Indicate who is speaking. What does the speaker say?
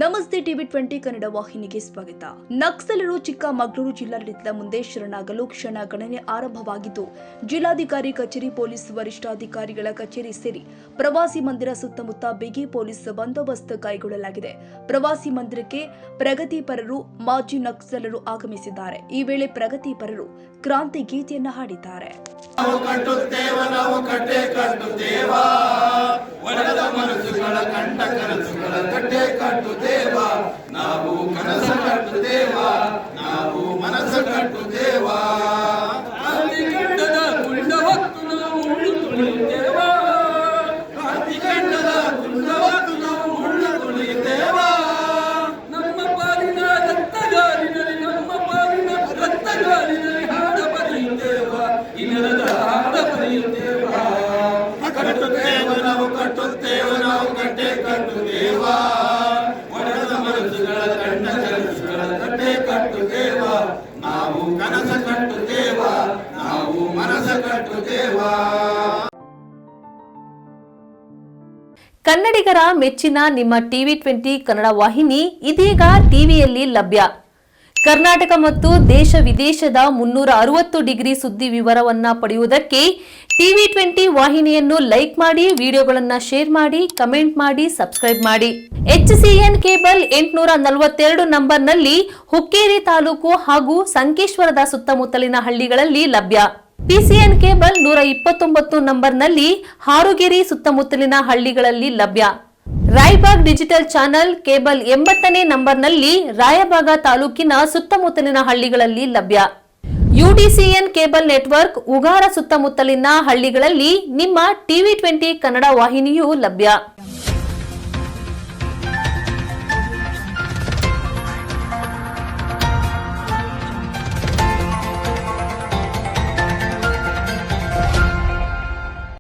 Speaker 1: ನಮಸ್ತೆ ಟಿವಿ20 ಕನ್ನಡ ವಾಹಿನಿಗೆ ಸ್ವಾಗತ. ನಕ್ಸಲರು ಚಿಕ್ಕಮಗಳೂರು ಜಿಲ್ಲಾಡಳಿತದ ಮುಂದೆ ಶರಣಾಗಲು ಕ್ಷಣ ಗಣನೆ ಆರಂಭವಾಗಿದ್ದು, ಜಿಲ್ಲಾಧಿಕಾರಿ ಕಚೇರಿ, ಪೊಲೀಸ್ ವರಿಷ್ಠಾಧಿಕಾರಿಗಳ ಕಚೇರಿ ಸೇರಿ ಪ್ರವಾಸಿ ಮಂದಿರ ಸುತ್ತಮುತ್ತ ಬಿಗಿ ಪೊಲೀಸ್ ಬಂದೋಬಸ್ತ್ ಕೈಗೊಳ್ಳಲಾಗಿದೆ. ಪ್ರವಾಸಿ ಮಂದಿರಕ್ಕೆ ಪ್ರಗತಿಪರರು, ಮಾಜಿ ನಕ್ಸಲರು ಆಗಮಿಸಿದ್ದಾರೆ. ಈ ವೇಳೆ ಪ್ರಗತಿಪರರು ಕ್ರಾಂತಿ ಗೀತೆಯನ್ನ ಹಾಡಿದ್ದಾರೆ.
Speaker 2: ನಾವು ಕನಸ ಕಟ್ಟುತ್ತೇವ, ನಾವು ಮನಸ್ಸು ಕಟ್ಟುತ್ತೇವ. ಕ್ರಾಂತಿಕಂಡದ ಗುಂಡ ಹೊತ್ತು ನಾವು ಮುಳ್ಳು ತುಳಿಯುತ್ತೇವ, ಕ್ರಾಂತಿಕಂಡದ ಗುಂಡ ಹೊತ್ತು ನಾವು ಮುಳ್ಳು ತುಳಿಯುತ್ತೇವ. ನಮ್ಮ ಪಾಲಿನ ರಕ್ತಗಾಲಿನಲ್ಲಿ, ನಮ್ಮ ಪಾಲಿನ ರಕ್ತಗಾಲಿನಲ್ಲಿ ಹಾಡ ಬರೆಯುತ್ತೇವ, ಈ ನೆಲದ ಹಾಡ ಬರೆಯುತ್ತೇವ. ಕಟ್ಟುತ್ತೇವ, ನಾವು ಕಟ್ಟುತ್ತೇವ, ನಾವು ಕಟ್ಟೆ ಕಟ್ಟುತ್ತೇವ. ನಾವು ಕನಸ ಕಟ್ಟುತ್ತೇವ, ನಾವು ಮನಸ ಕಟ್ಟುತ್ತೇವ.
Speaker 3: ಕನ್ನಡಿಗರ ಮೆಚ್ಚಿನ ನಿಮ್ಮ ಟಿವಿ20 ಕನ್ನಡ ವಾಹಿನಿ ಇದೀಗ ಟಿವಿಯಲ್ಲಿ ಲಭ್ಯ. ಕರ್ನಾಟಕ ಮತ್ತು ದೇಶ ವಿದೇಶದ 360 ಡಿಗ್ರಿ ಸುದ್ದಿ ವಿವರವನ್ನ ಪಡೆಯುವುದಕ್ಕೆ ಟಿವಿ20 ವಾಹಿನಿಯನ್ನು ಲೈಕ್ ಮಾಡಿ, ವಿಡಿಯೋಗಳನ್ನು ಶೇರ್ ಮಾಡಿ, ಕಮೆಂಟ್ ಮಾಡಿ, ಸಬ್ಸ್ಕ್ರೈಬ್ ಮಾಡಿ. HCN ಕೇಬಲ್ 842 ನಂಬರ್ನಲ್ಲಿ ಹುಕ್ಕೇರಿ ತಾಲೂಕು ಹಾಗೂ ಸಂಕೇಶ್ವರದ ಸುತ್ತಮುತ್ತಲಿನ ಹಳ್ಳಿಗಳಲ್ಲಿ ಲಭ್ಯ. PCN ಕೇಬಲ್ 129 ನಂಬರ್ನಲ್ಲಿ ಹಾರುಗೆರೆ ಸುತ್ತಮುತ್ತಲಿನ ಹಳ್ಳಿಗಳಲ್ಲಿ ಲಭ್ಯ. ರಾಯಬಾಗ್ ಡಿಜಿಟಲ್ ಚಾನೆಲ್ ಕೇಬಲ್ 80ನೇ ನಂಬರ್ನಲ್ಲಿ ರಾಯಬಾಗ ತಾಲೂಕಿನ ಸುತ್ತಮುತ್ತಲಿನ ಹಳ್ಳಿಗಳಲ್ಲಿ ಲಭ್ಯ. UDCN ಕೇಬಲ್ ನೆಟ್ವರ್ಕ್ ಉಗಾರ ಸುತ್ತಮುತ್ತಲಿನ ಹಳ್ಳಿಗಳಲ್ಲಿ ನಿಮ್ಮ ಟಿವಿ20 ಕನ್ನಡ ವಾಹಿನಿಯೂ ಲಭ್ಯ.